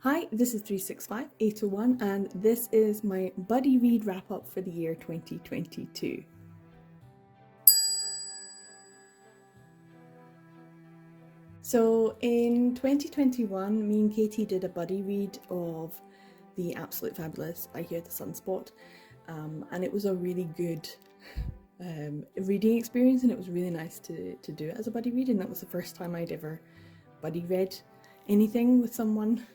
Hi, this is 365801 and this is my buddy read wrap up for the year 2022. So in 2021, me and Katie did a buddy read of the absolute fabulous I Hear the Sunspot, and it was a really good reading experience, and it was really nice to do it as a buddy read, and that was the first time I'd ever buddy read anything with someone.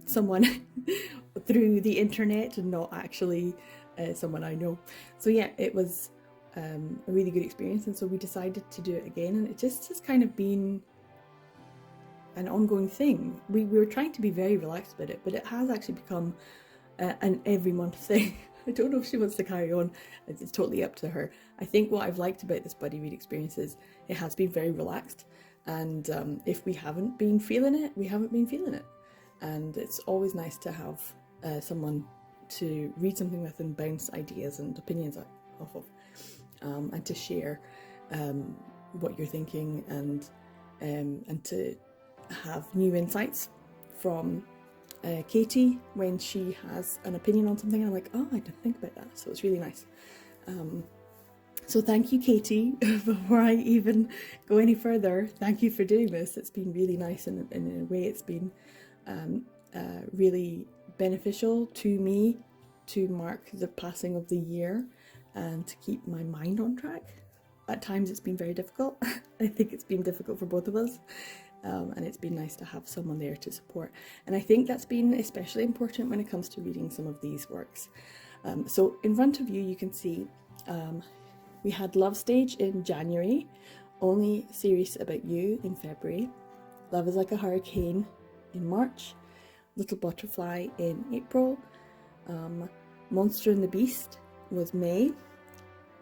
Someone through the internet and not actually someone I know. So yeah, it was a really good experience, and so we decided to do it again, and it just has kind of been an ongoing thing. We were trying to be very relaxed about it, but it has actually become an every month thing. I don't know if she wants to carry on. It's totally up to her. I think what I've liked about this buddy read experience is it has been very relaxed, and if we haven't been feeling it, we haven't been feeling it. And it's always nice to have someone to read something with and bounce ideas and opinions off of, and to share what you're thinking, and to have new insights from Katie when she has an opinion on something. And I'm like, oh, I didn't think about that. So it's really nice. So thank you, Katie. Before I even go any further, thank you for doing this. It's been really nice, and in a way it's been really beneficial to me to mark the passing of the year and to keep my mind on track. At times it's been very difficult. I think it's been difficult for both of us, and it's been nice to have someone there to support. And I think that's been especially important when it comes to reading some of these works. So in front of you, you can see we had Love Stage in January, Only Serious About You in February, Love is Like a Hurricane in March, Little Butterfly in April, Monster and the Beast was May,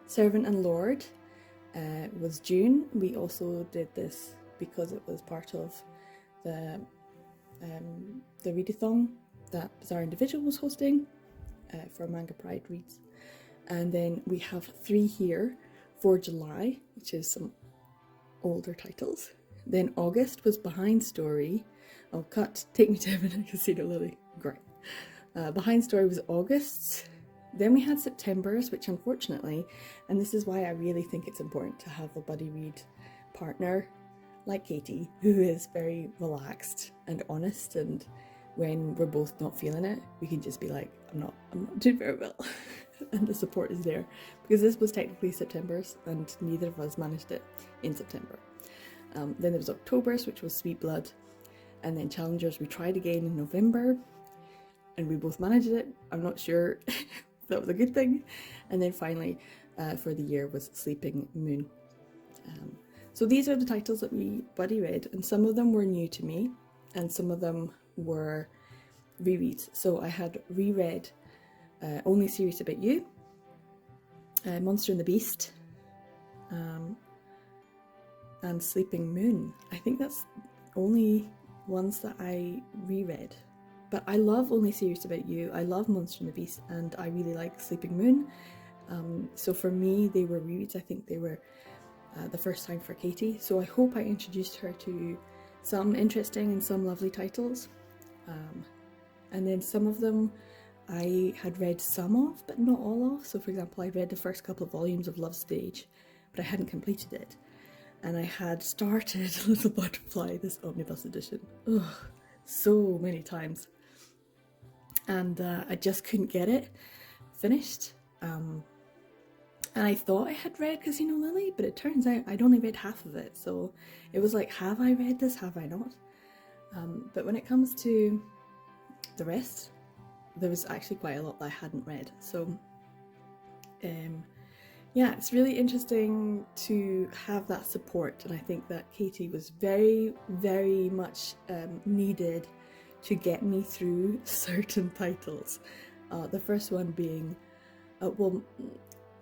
Servant and Lord was June. We also did this because it was part of the readathon that Bizarre Individual was hosting for Manga Pride Reads. And then we have 3 here for July, which is some older titles. Then August was Behind Story. Oh, cut. Take Me to Heaven and Casino Lily. Great. Behind Story was August's. Then we had September's, which unfortunately, and this is why I really think it's important to have a buddy read partner like Katie, who is very relaxed and honest, and when we're both not feeling it, we can just be like, I'm not doing very well. And the support is there, because this was technically September's and neither of us managed it in September. Then there was October's, which was Sweet Blood, and then Challengers we tried again in November and we both managed it. I'm not sure if that was a good thing. And then finally for the year was Sleeping Moon. So these are the titles that we buddy read, and some of them were new to me and some of them were rereads. So I had reread Only Serious About You, Monster and the Beast, and Sleeping Moon. I think that's only ones that I reread. But I love Only Serious About You, I love Monster and the Beast, and I really like Sleeping Moon. So for me, they were rereads. I think they were the first time for Katie. So I hope I introduced her to some interesting and some lovely titles. And then some of them I had read some of, but not all of. So for example, I read the first couple of volumes of Love Stage, but I hadn't completed it. And I had started Little Butterfly, this omnibus edition, so many times. And I just couldn't get it finished. And I thought I had read Casino Lily, but it turns out I'd only read half of it. So it was like, have I read this? Have I not? But when it comes to the rest, there was actually quite a lot that I hadn't read. So yeah, it's really interesting to have that support, and I think that Katie was very, very much needed to get me through certain titles. The first one being,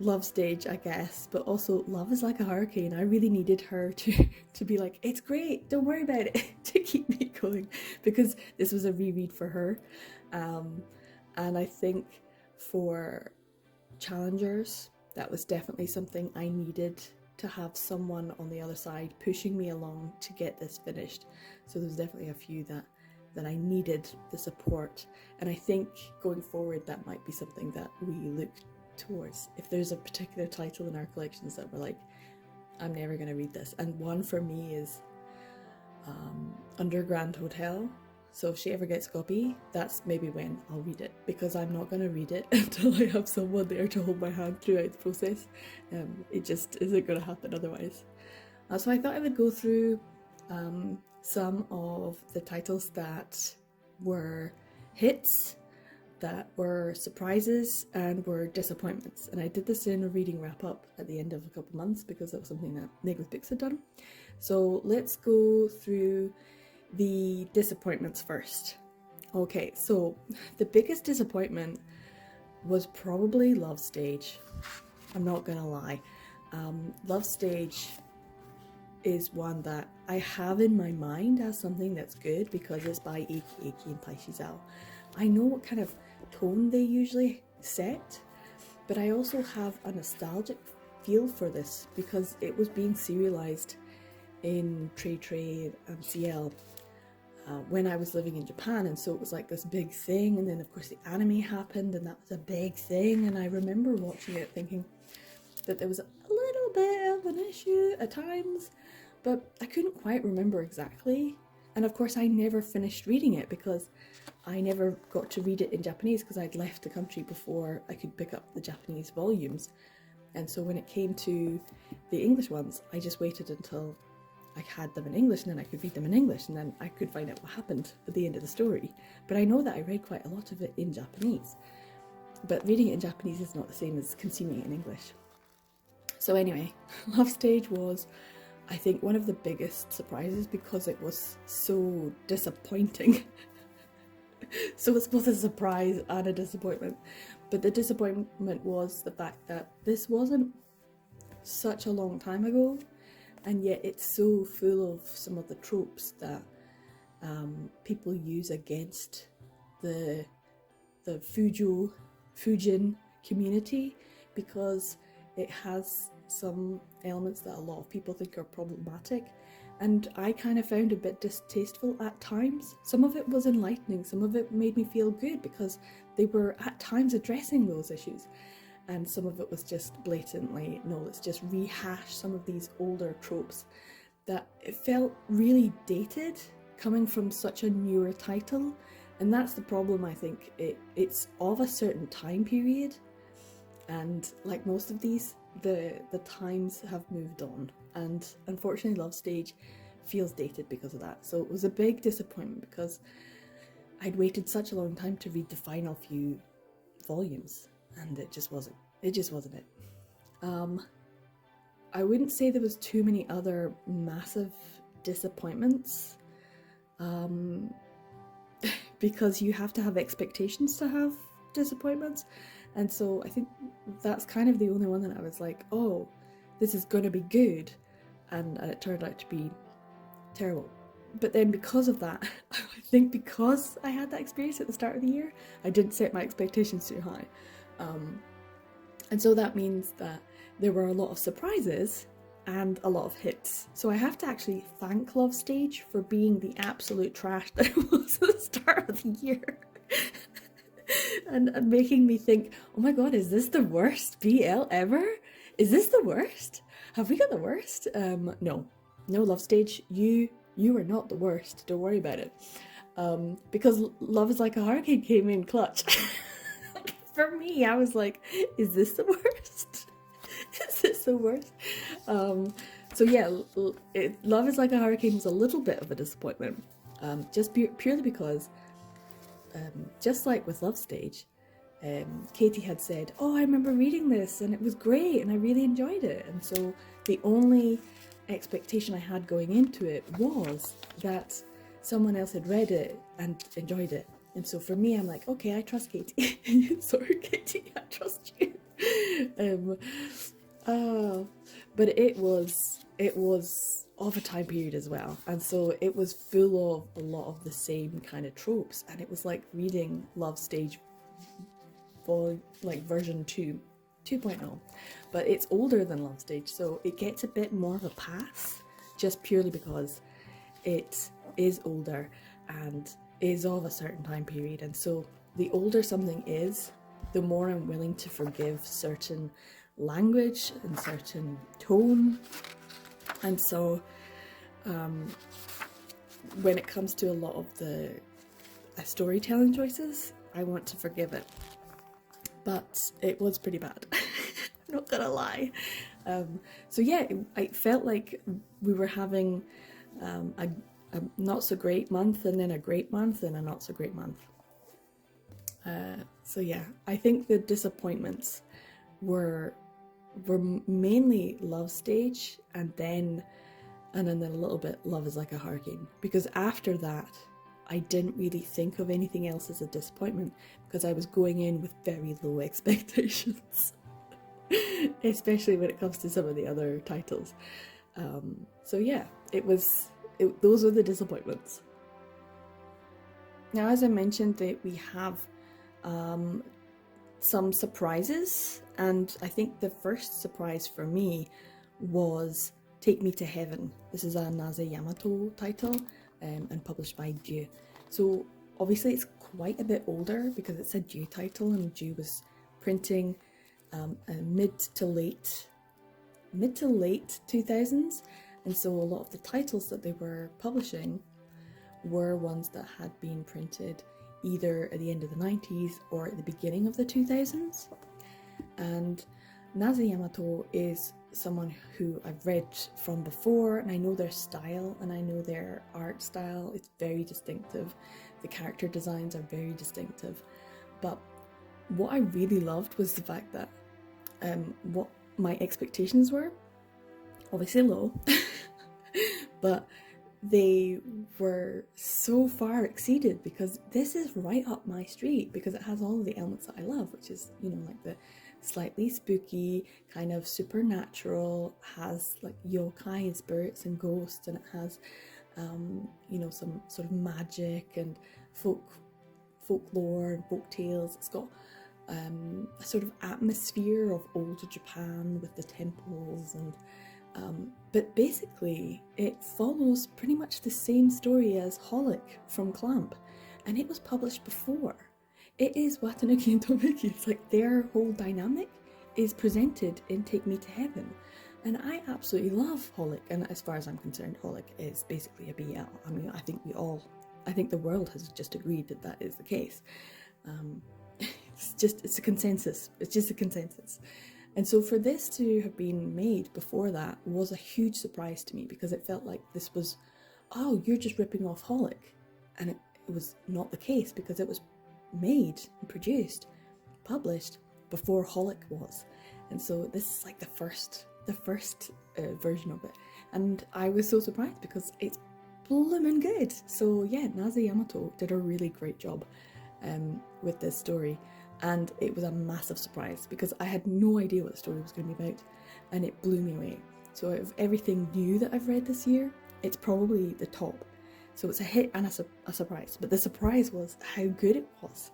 Love Stage, I guess, but also Love is Like a Hurricane. I really needed her to be like, it's great, don't worry about it, to keep me going, because this was a reread for her. And I think for Challengers, that was definitely something I needed, to have someone on the other side pushing me along to get this finished. So there's definitely a few that that I needed the support. And I think going forward that might be something that we look towards. If there's a particular title in our collections that we're like, I'm never going to read this. And one for me is Underground Hotel. So if she ever gets a copy, that's maybe when I'll read it, because I'm not going to read it until I have someone there to hold my hand throughout the process. It just isn't going to happen otherwise. So I thought I would go through some of the titles that were hits, that were surprises, and were disappointments. And I did this in a reading wrap up at the end of a couple months because that was something that Nicholas Bix had done. So let's go through the disappointments first. Okay, so the biggest disappointment was probably Love Stage. I'm not gonna lie. Love Stage is one that I have in my mind as something that's good because it's by Eiki and Tai Shizao. I know what kind of tone they usually set, but I also have a nostalgic feel for this because it was being serialized in Trade and CL when I was living in Japan, and so it was like this big thing, and then of course the anime happened and that was a big thing, and I remember watching it thinking that there was a little bit of an issue at times, but I couldn't quite remember exactly. And of course I never finished reading it because I never got to read it in Japanese because I'd left the country before I could pick up the Japanese volumes. And so when it came to the English ones, I just waited until I had them in English, and then I could read them in English, and then I could find out what happened at the end of the story. But I know that I read quite a lot of it in Japanese. But reading it in Japanese is not the same as consuming it in English. So anyway, Love Stage was, I think, one of the biggest surprises because it was so disappointing. So it's both a surprise and a disappointment. But the disappointment was the fact that this wasn't such a long time ago, and yet it's so full of some of the tropes that people use against the Fujin community, because it has some elements that a lot of people think are problematic, and I kind of found a bit distasteful at times. Some of it was enlightening, some of it made me feel good because they were at times addressing those issues, and some of it was just blatantly, no, let's just rehash some of these older tropes that it felt really dated coming from such a newer title. And that's the problem, I think. It's of a certain time period, and like most of these, the times have moved on, and unfortunately Love Stage feels dated because of that. So it was a big disappointment because I'd waited such a long time to read the final few volumes, and it just wasn't it. I wouldn't say there was too many other massive disappointments, because you have to have expectations to have disappointments, and so I think that's kind of the only one that I was like, oh, this is going to be good, and it turned out to be terrible. But then because of that, I think because I had that experience at the start of the year, I didn't set my expectations too high. And so that means that there were a lot of surprises and a lot of hits. So I have to actually thank Love Stage for being the absolute trash that it was at the start of the year. and making me think, oh my god, is this the worst BL ever? Is this the worst? Have we got the worst? No, Love Stage, you are not the worst. Don't worry about it. Because Love is Like a Hurricane came in clutch. For me, I was like, is this the worst? Is this the worst? So yeah, Love is Like a Hurricane was a little bit of a disappointment. Just purely because, just like with Love Stage, Katie had said, oh, I remember reading this and it was great and I really enjoyed it. And so the only expectation I had going into it was that someone else had read it and enjoyed it. And so for me, I'm like, okay, I trust Katie. Sorry, Katie, I trust you. But it was of a time period as well, and so it was full of a lot of the same kind of tropes, and it was like reading Love Stage version 2.0, but it's older than Love Stage, so it gets a bit more of a pass just purely because it is older and is of a certain time period, and so the older something is, the more I'm willing to forgive certain language and certain tone. And so when it comes to a lot of the storytelling choices, I want to forgive it. But it was pretty bad. I'm not gonna lie. So yeah, I felt like we were having a not so great month, and then a great month, and a not so great month. So yeah, I think the disappointments were mainly Love Stage, and then a little bit Love is Like a Hurricane, because after that I didn't really think of anything else as a disappointment, because I was going in with very low expectations. Especially when it comes to some of the other titles. So yeah, those were the disappointments. Now, as I mentioned, that we have some surprises, and I think the first surprise for me was Take Me to Heaven. This is a Nase Yamato title and published by Ju. So obviously it's quite a bit older because it's a Ju title, and Ju was printing mid to late 2000s, and so a lot of the titles that they were publishing were ones that had been printed either at the end of the 90s or at the beginning of the 2000s. And Nase Yamato is someone who I've read from before, and I know their style and I know their art style. It's very distinctive. The character designs are very distinctive. But what I really loved was the fact that what my expectations were, obviously low, but they were so far exceeded, because this is right up my street, because it has all of the elements that I love, which is, you know, like the slightly spooky, kind of supernatural, has like yokai and spirits and ghosts, and it has you know, some sort of magic and folklore and folk tales. It's got a sort of atmosphere of older Japan with the temples, and but basically it follows pretty much the same story as Holic from Clamp, and it was published before. It is Watanuki and Tomiki. It's like their whole dynamic is presented in Take Me to Heaven, and I absolutely love Holic. And as far as I'm concerned, Holic is basically a BL. I mean, I think the world has just agreed that that is the case. It's a consensus. It's just a consensus. And so for this to have been made before that was a huge surprise to me, because it felt like this was, oh, you're just ripping off Holic. And it was not the case, because it was made and produced, published before Holic was. And so this is like the first version of it. And I was so surprised because it's bloomin' good. So yeah, Nase Yamato did a really great job with this story. And it was a massive surprise, because I had no idea what the story was going to be about, and it blew me away. So out of everything new that I've read this year, it's probably the top. So it's a hit and a surprise. But the surprise was how good it was.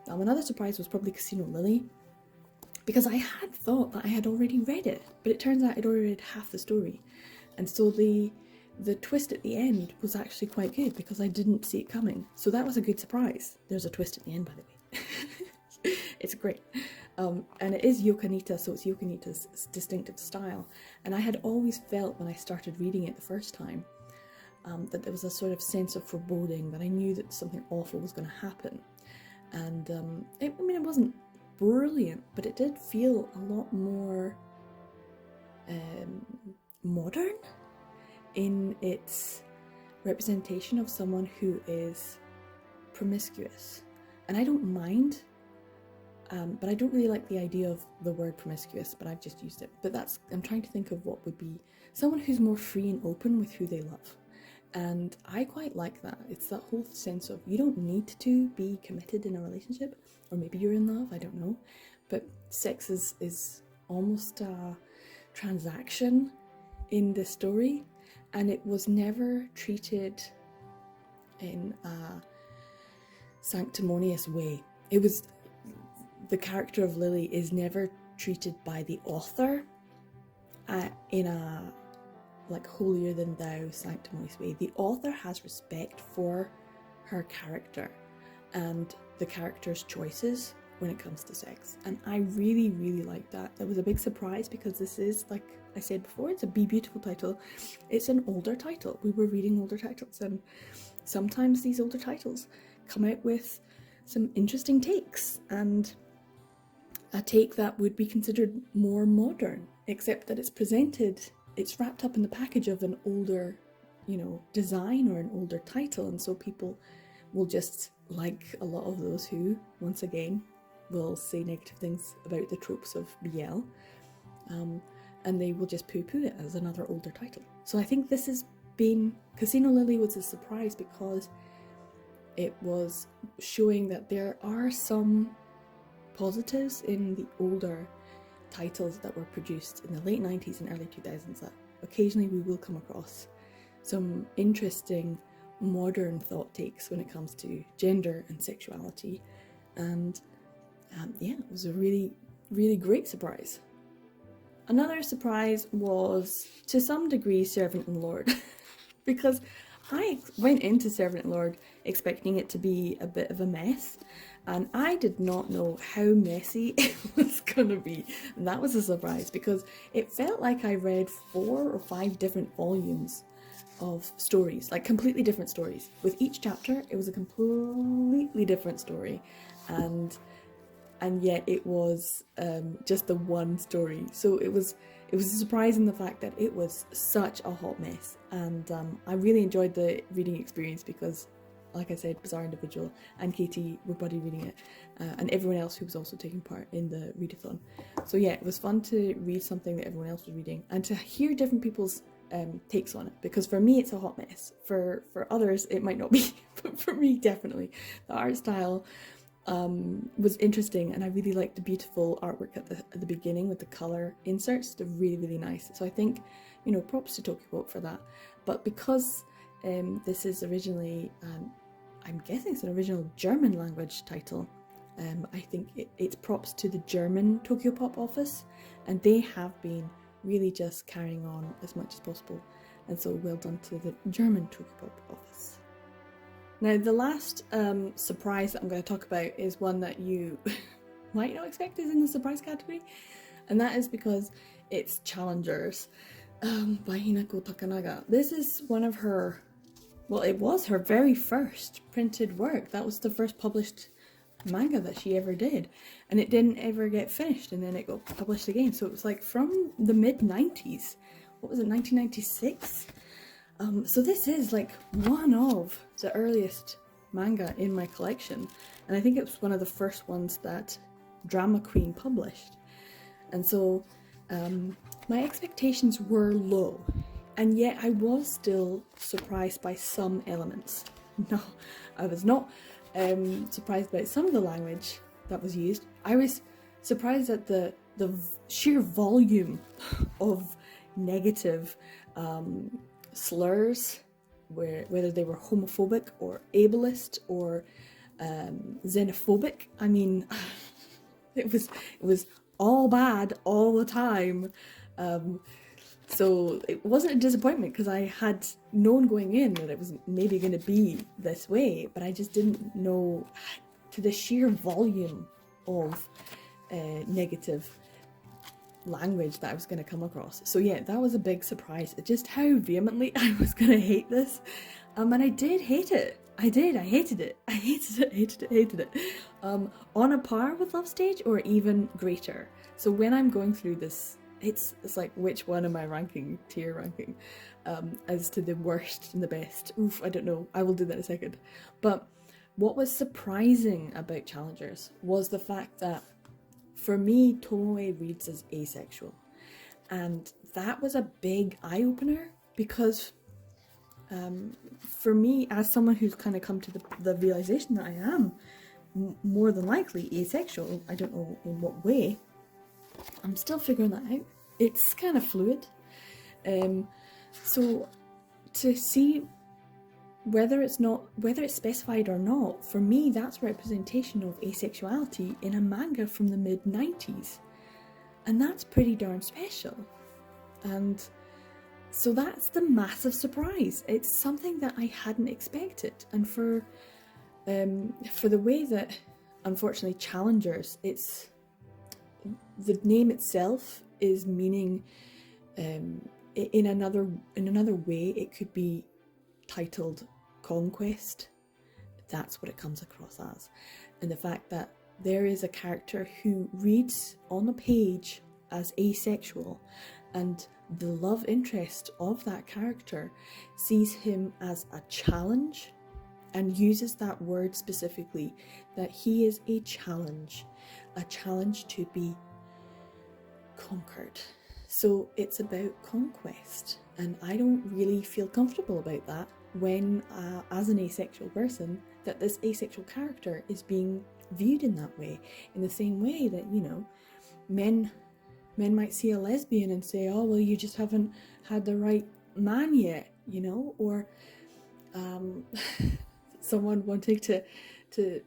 Another surprise was probably Casino Lily, because I had thought that I had already read it, but it turns out I'd already read half the story. And so the twist at the end was actually quite good, because I didn't see it coming. So that was a good surprise. There's a twist at the end, by the way. It's great. And it is Yokanita, so it's Yokanita's distinctive style. And I had always felt when I started reading it the first time that there was a sort of sense of foreboding, that I knew that something awful was going to happen. And it wasn't brilliant, but it did feel a lot more modern in its representation of someone who is promiscuous. And I don't mind, but I don't really like the idea of the word promiscuous, but I've just used it. But I'm trying to think of what would be someone who's more free and open with who they love. And I quite like that. It's that whole sense of you don't need to be committed in a relationship, or maybe you're in love, I don't know. But sex is almost a transaction in this story, and it was never treated in a sanctimonious way. The character of Lily is never treated by the author in a like holier than thou sanctimonious way. The author has respect for her character and the character's choices when it comes to sex. And I really, really like that. That was a big surprise because this is, like I said before, it's a Be Beautiful title. It's an older title. We were reading older titles, and sometimes these older titles come out with some interesting takes, and a take that would be considered more modern, except that it's presented, it's wrapped up in the package of an older, you know, design or an older title, and so people will just, like a lot of those who, once again, will say negative things about the tropes of BL, and they will just poo-poo it as another older title. So I think this has been, Casino Lily was a surprise because it was showing that there are some positives in the older titles that were produced in the late 90s and early 2000s, that occasionally we will come across some interesting modern thought takes when it comes to gender and sexuality. And yeah, it was a really, really great surprise. Another surprise was, to some degree, Servant and Lord, because I went into Servant and Lord expecting it to be a bit of a mess, and I did not know how messy it was gonna be. And that was a surprise because it felt like I read 4 or 5 different volumes of stories, like completely different stories. With each chapter, it was a completely different story, and yet it was just the one story. So it was a surprise in the fact that it was such a hot mess, and I really enjoyed the reading experience because, like I said, Bizarre Individual and Katie were buddy reading it, and everyone else who was also taking part in the readathon. So yeah, it was fun to read something that everyone else was reading and to hear different people's takes on it, because for me it's a hot mess. For others it might not be, but for me definitely. The art style was interesting, and I really liked the beautiful artwork at the beginning with the colour inserts. They're really, really nice. So I think, you know, props to Tokyopop for that. But because this is originally, I'm guessing it's an original German language title, I think it's props to the German Tokyopop office, and they have been really just carrying on as much as possible, and so well done to the German Tokyopop office. Now, the last surprise that I'm going to talk about is one that you might not expect is in the surprise category, and that is because it's Challengers by Hinako Takanaga. This is one of her, well, it was her very first printed work. That was the first published manga that she ever did, and it didn't ever get finished, and then it got published again. So it was like from the mid-90s. What was it, 1996? So this is like one of the earliest manga in my collection, and I think it was one of the first ones that Drama Queen published. And so my expectations were low, and yet I was still surprised by some elements. No, I was not surprised by some of the language that was used. I was surprised at the sheer volume of negative slurs, whether they were homophobic or ableist or xenophobic. I mean, it was all bad all the time. So it wasn't a disappointment because I had known going in that it was maybe going to be this way, but I just didn't know to the sheer volume of negative language that I was going to come across. So yeah, that was a big surprise, just how vehemently I was going to hate this. And I did hate it. I hated it. I hated it. On a par with Love Stage or even greater. So when I'm going through this, it's like, which one am I tier ranking, as to the worst and the best? Oof, I don't know. I will do that in a second. But what was surprising about Challengers was the fact that, for me, Tomoe reads as asexual. And that was a big eye-opener because for me, as someone who's kind of come to the realization that I am more than likely asexual, I don't know in what way, I'm still figuring that out. It's kind of fluid. So to see whether it's specified or not, for me that's representation of asexuality in a manga from the mid-90s. And that's pretty darn special. And so that's the massive surprise. It's something that I hadn't expected. And for For the way that, unfortunately, challengers, it's the name itself is meaning in another way it could be titled conquest. That's what it comes across as. And the fact that there is a character who reads on a page as asexual, and the love interest of that character sees him as a challenge and uses that word specifically, that he is a challenge to be conquered. So it's about conquest, and I don't really feel comfortable about that when, as an asexual person, that this asexual character is being viewed in that way, in the same way that, you know, men might see a lesbian and say, oh, well, you just haven't had the right man yet, you know, or someone wanting to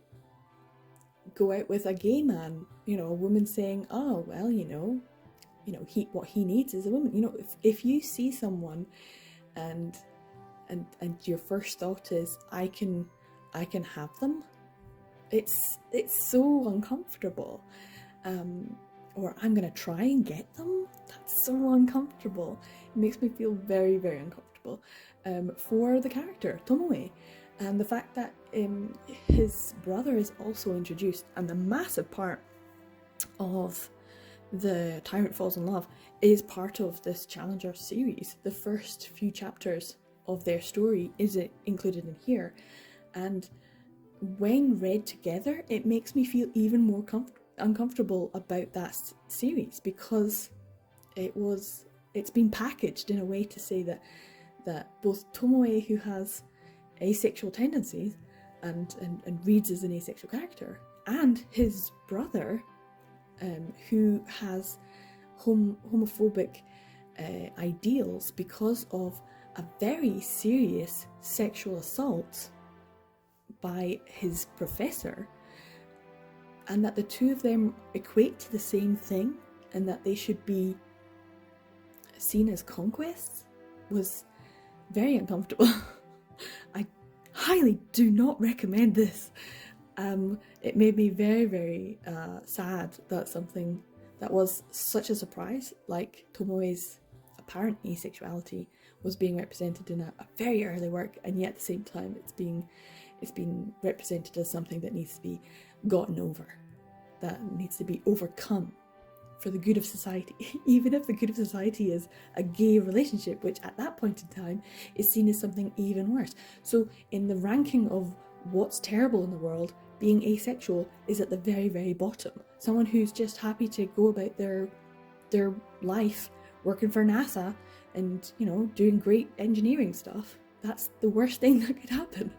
go out with a gay man, you know, a woman saying, oh, well, you know, what he needs is a woman. You know, if you see someone and your first thought is, I can have them, it's so uncomfortable. Or I'm gonna try and get them. That's so uncomfortable. It makes me feel very, very uncomfortable for the character Tomoe, and the fact that his brother is also introduced, and the massive part of the Tyrant Falls in Love is part of this Challenger series. The first few chapters of their story is included in here, and when read together, it makes me feel even more uncomfortable about that series, because it's been packaged in a way to say that both Tomoe, who has asexual tendencies and reads as an asexual character, and his brother, who has homophobic ideals because of a very serious sexual assault by his professor, and that the two of them equate to the same thing, and that they should be seen as conquests, was very uncomfortable. I highly do not recommend this. It made me very, very sad that something that was such a surprise, like Tomoe's apparent asexuality, was being represented in a very early work, and yet at the same time it's been represented as something that needs to be gotten over, that needs to be overcome for the good of society, even if the good of society is a gay relationship, which at that point in time is seen as something even worse. So in the ranking of what's terrible in the world, being asexual is at the very, very bottom. Someone who's just happy to go about their life working for NASA and, you know, doing great engineering stuff, that's the worst thing that could happen.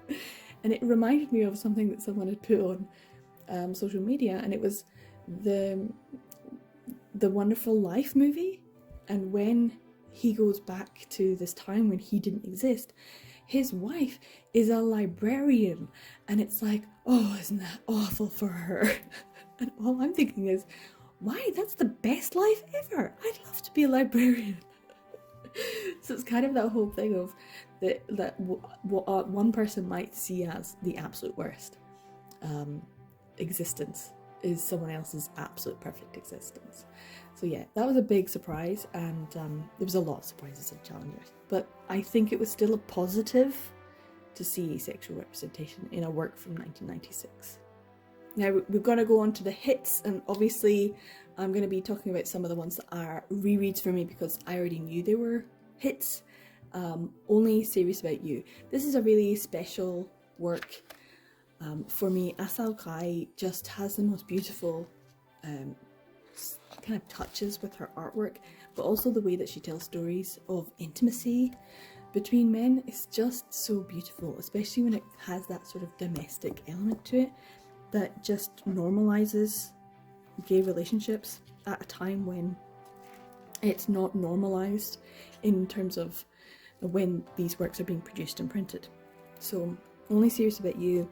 And it reminded me of something that someone had put on social media, and it was the Wonderful Life movie. And when he goes back to this time when he didn't exist, his wife is a librarian, and it's like, oh, isn't that awful for her? And all I'm thinking is, why? That's the best life ever. I'd love to be a librarian. So it's kind of that whole thing of that what one person might see as the absolute worst existence is someone else's absolute perfect existence. So yeah, that was a big surprise, and there was a lot of surprises in Challengers, but I think it was still a positive to see asexual representation in a work from 1996. Now we're going to go on to the hits, and obviously I'm going to be talking about some of the ones that are rereads for me because I already knew they were hits. Only Serious About You. This is a really special work for me. Asao Kai just has the most beautiful kind of touches with her artwork, but also the way that she tells stories of intimacy between men is just so beautiful, especially when it has that sort of domestic element to it that just normalizes gay relationships at a time when it's not normalized in terms of when these works are being produced and printed. So Only Serious About You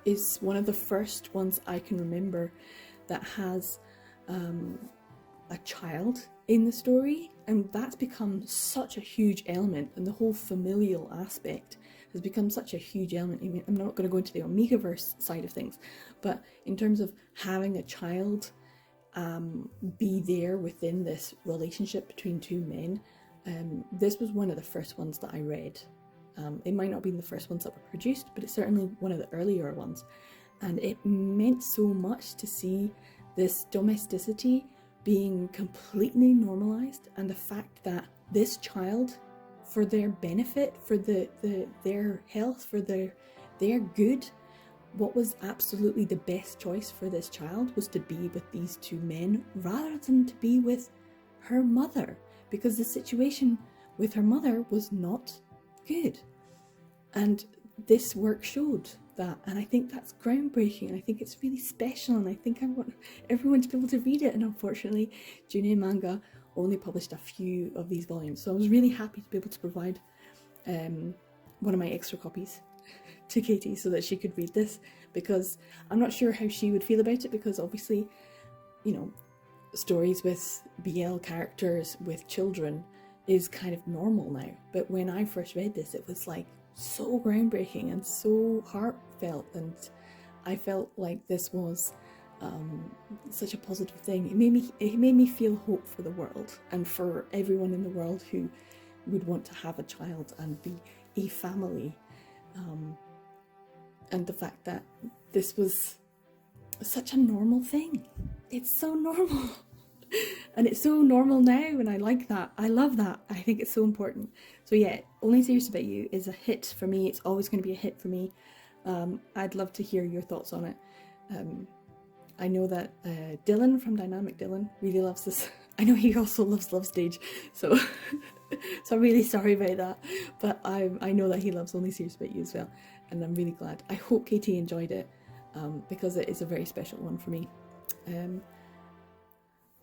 is one of the first ones I can remember that has a child in the story, and that's become such a huge element, and the whole familial aspect has become such a huge element. I mean, I'm not going to go into the Omegaverse side of things, but in terms of having a child be there within this relationship between two men, this was one of the first ones that I read. It might not be the first ones that were produced, but it's certainly one of the earlier ones. And it meant so much to see this domesticity being completely normalized, and the fact that this child, for their benefit, for their health, for their good, what was absolutely the best choice for this child was to be with these two men rather than to be with her mother, because the situation with her mother was not good. And this work showed that, and I think that's groundbreaking, and I think it's really special, and I think I want everyone to be able to read it. And unfortunately, Junior Manga only published a few of these volumes, so I was really happy to be able to provide one of my extra copies to Katie so that she could read this, because I'm not sure how she would feel about it, because obviously, you know, stories with BL characters with children is kind of normal now, but when I first read this, it was like so groundbreaking and so heartfelt, and I felt like this was such a positive thing. It made me feel hope for the world and for everyone in the world who would want to have a child and be a family, and the fact that this was such a normal thing. It's so normal. And it's so normal now, and I like that. I love that. I think it's so important. So yeah, Only Serious About You is a hit for me. It's always going to be a hit for me. I'd love to hear your thoughts on it. I know that Dylan from Dynamic Dylan really loves this. I know he also loves Love Stage, so so I'm really sorry about that. But I know that he loves Only Serious About You as well, and I'm really glad. I hope Katie enjoyed it, because it is a very special one for me.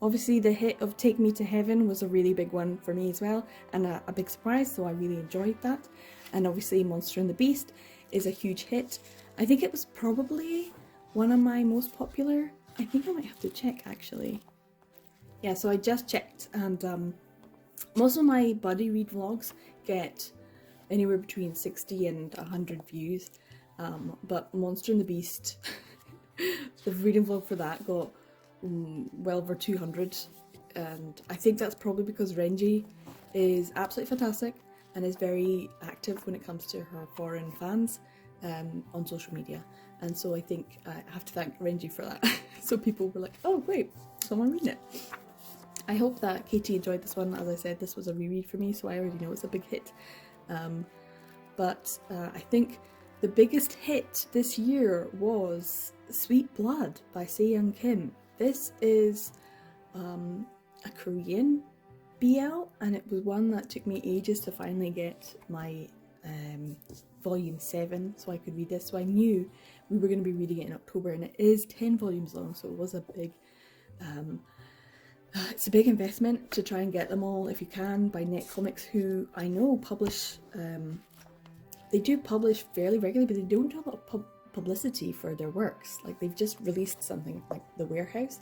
Obviously, the hit of Take Me to Heaven was a really big one for me as well, and a big surprise, so I really enjoyed that. And obviously, Monster and the Beast is a huge hit. I think it was probably one of my most popular. I think I might have to check, actually. Yeah, so I just checked, and most of my buddy read vlogs get anywhere between 60 and 100 views, but Monster and the Beast, the reading vlog for that got well over 200, and I think that's probably because Renji is absolutely fantastic and is very active when it comes to her foreign fans on social media, and so I think I have to thank Renji for that. So people were like, oh great, someone reading it. I hope that Katie enjoyed this one. As I said, this was a reread for me, so I already know it's a big hit, but I think the biggest hit this year was Sweet Blood by Se-young Kim. This is a Korean BL, and it was one that took me ages to finally get my volume 7 so I could read this. So I knew we were going to be reading it in October, and it is 10 volumes long, so it was a big it's a big investment to try and get them all if you can by Net Comics, who I know publish they do publish fairly regularly, but they don't do a lot of publicity for their works. Like, they've just released something like The Warehouse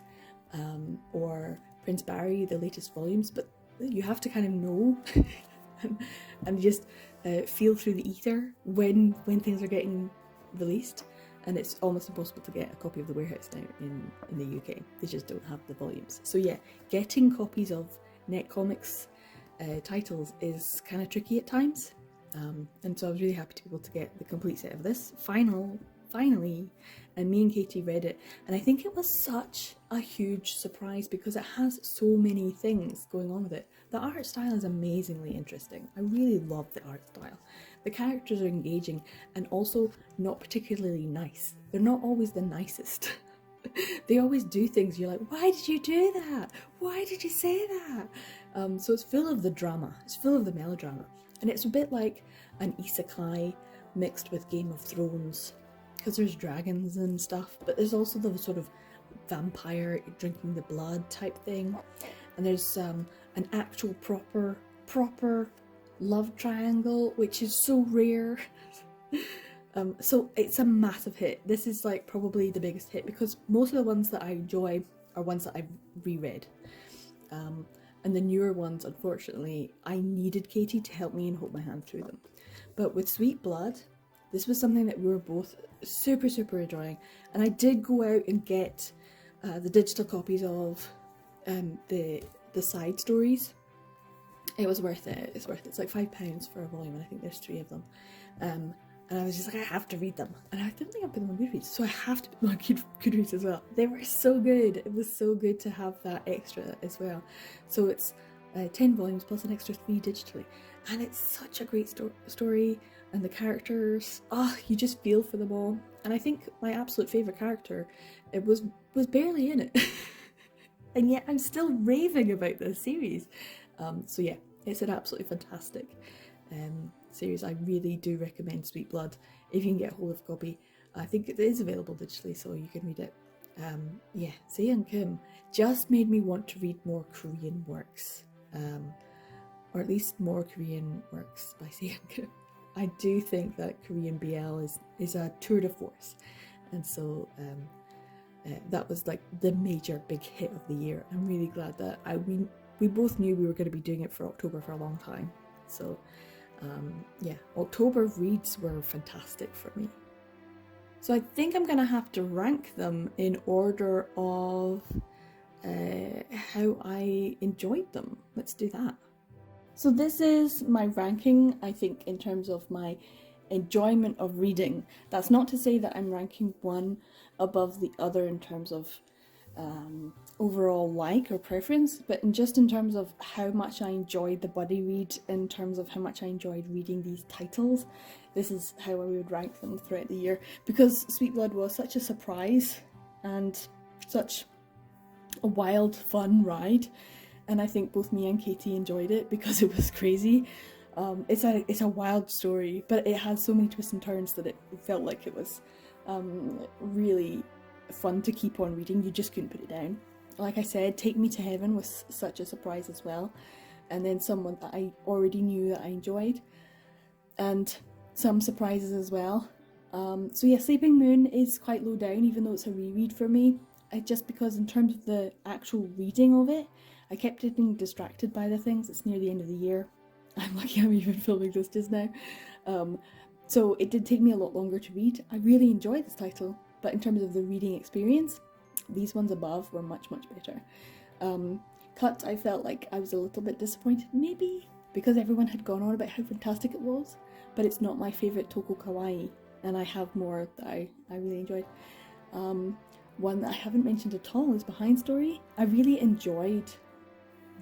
or Prince Barry, the latest volumes, but you have to kind of know and just feel through the ether when things are getting released, and it's almost impossible to get a copy of The Warehouse now in the UK. They just don't have the volumes. So yeah, getting copies of Net Comics titles is kind of tricky at times, and so I was really happy to be able to get the complete set of this finally, and me and Katie read it, and I think it was such a huge surprise because it has so many things going on with it. The art style is amazingly interesting. I really love the art style. The characters are engaging and also not particularly nice. They're not always the nicest. They always do things you're like, why did you do that? Why did you say that? So it's full of the drama. It's full of the melodrama, and it's a bit like an isekai mixed with Game of Thrones, because there's dragons and stuff, but there's also the sort of vampire drinking the blood type thing, and there's an actual proper love triangle, which is so rare. So it's a massive hit. This is like probably the biggest hit because most of the ones that I enjoy are ones that I've reread, and the newer ones, unfortunately, I needed Katie to help me and hold my hand through them. But with Sweet Blood, this was something that we were both super, super enjoying. And I did go out and get the digital copies of the side stories. It was worth it. It's worth it. It's like £5 for a volume, and I think there's 3 of them. And I was just like, I have to read them. And I don't think I put them on Goodreads, so I have to put them on Goodreads as well. They were so good. It was so good to have that extra as well. So it's 10 volumes plus an extra 3 digitally. And it's such a great story. And the characters, you just feel for them all. And I think my absolute favourite character, it was barely in it. And yet I'm still raving about this series. So yeah, it's an absolutely fantastic series. I really do recommend Sweet Blood if you can get a hold of a copy. I think it is available digitally, so you can read it. Yeah, Seon Kim just made me want to read more Korean works, or at least more Korean works by Seon Kim. I do think that Korean BL is a tour de force, and so that was like the major big hit of the year. I'm really glad that we both knew we were going to be doing it for October for a long time. So yeah, October reads were fantastic for me. So I think I'm going to have to rank them in order of how I enjoyed them. Let's do that. So this is my ranking, I think, in terms of my enjoyment of reading. That's not to say that I'm ranking one above the other in terms of overall like or preference, but just in terms of how much I enjoyed the buddy read, in terms of how much I enjoyed reading these titles. This is how I would rank them throughout the year, because Sweet Blood was such a surprise and such a wild, fun ride, and I think both me and Katie enjoyed it because it was crazy. It's a wild story, but it had so many twists and turns that it felt like it was really fun to keep on reading. You just couldn't put it down. Like I said, Take Me to Heaven was such a surprise as well, and then someone that I already knew that I enjoyed, and some surprises as well. So yeah, Sleeping Moon is quite low down, even though it's a reread for me. Just because in terms of the actual reading of it, I kept getting distracted by the things. It's near the end of the year. I'm lucky I'm even filming this just now. So it did take me a lot longer to read. I really enjoyed this title, but in terms of the reading experience, these ones above were much, much better. Cut, I felt like I was a little bit disappointed, maybe because everyone had gone on about how fantastic it was, but it's not my favourite Toko Kawaii, and I have more that I really enjoyed. One that I haven't mentioned at all is Behind Story. I really enjoyed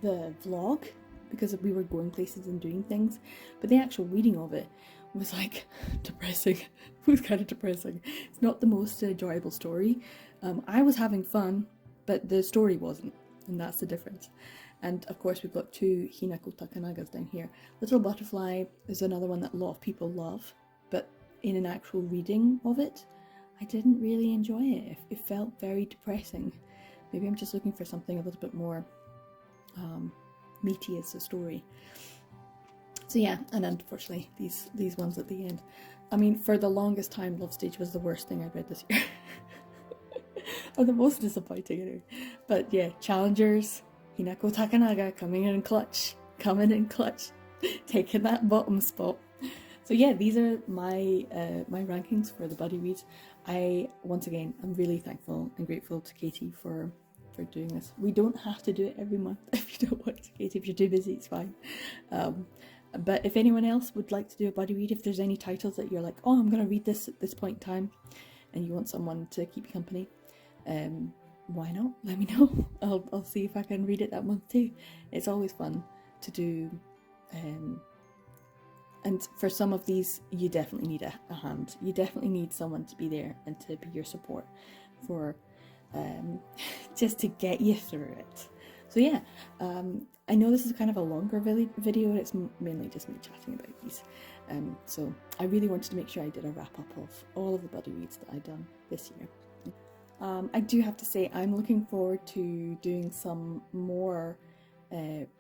the vlog because we were going places and doing things, but the actual reading of it was like depressing. It was kind of depressing. It's not the most enjoyable story. I was having fun, but the story wasn't, and that's the difference. And of course we've got 2 Hinako Takanaga's down here. Little Butterfly is another one that a lot of people love, but in an actual reading of it, I didn't really enjoy it. It felt very depressing. Maybe I'm just looking for something a little bit more meaty as a story. So yeah, and unfortunately these ones at the end. I mean, for the longest time, Love Stage was the worst thing I read this year. Or the most disappointing anyway. But yeah, Challengers, Hinako Takanaga coming in clutch, taking that bottom spot. So yeah, these are my my rankings for the buddy reads. Once again, I'm really thankful and grateful to Katie for doing this. We don't have to do it every month if you don't want to, Katie. If you're too busy, it's fine. But if anyone else would like to do a buddy read, if there's any titles that you're like, oh, I'm going to read this at this point in time, and you want someone to keep you company, why not? Let me know. I'll see if I can read it that month too. It's always fun to do. And for some of these, you definitely need a hand. You definitely need someone to be there and to be your support for just to get you through it. So yeah, I know this is kind of a longer video, and it's mainly just me chatting about these. So I really wanted to make sure I did a wrap up of all of the buddy reads that I've done this year. I do have to say I'm looking forward to doing some more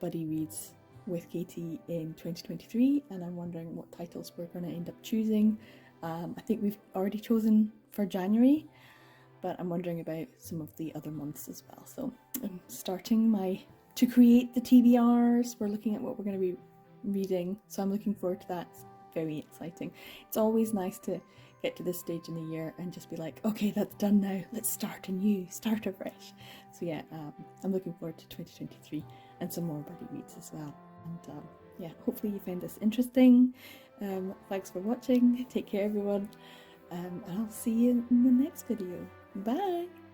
buddy reads with Katie in 2023, and I'm wondering what titles we're going to end up choosing. I think we've already chosen for January, but I'm wondering about some of the other months as well. So I'm starting to create the TBRs. We're looking at what we're going to be reading, so I'm looking forward to that. very exciting. It's always nice to get to this stage in the year and just be like, okay, that's done now, let's start anew, start afresh. So yeah, I'm looking forward to 2023 and some more buddy reads as well. And yeah, hopefully you found this interesting. Thanks for watching, take care everyone, and I'll see you in the next video. Bye!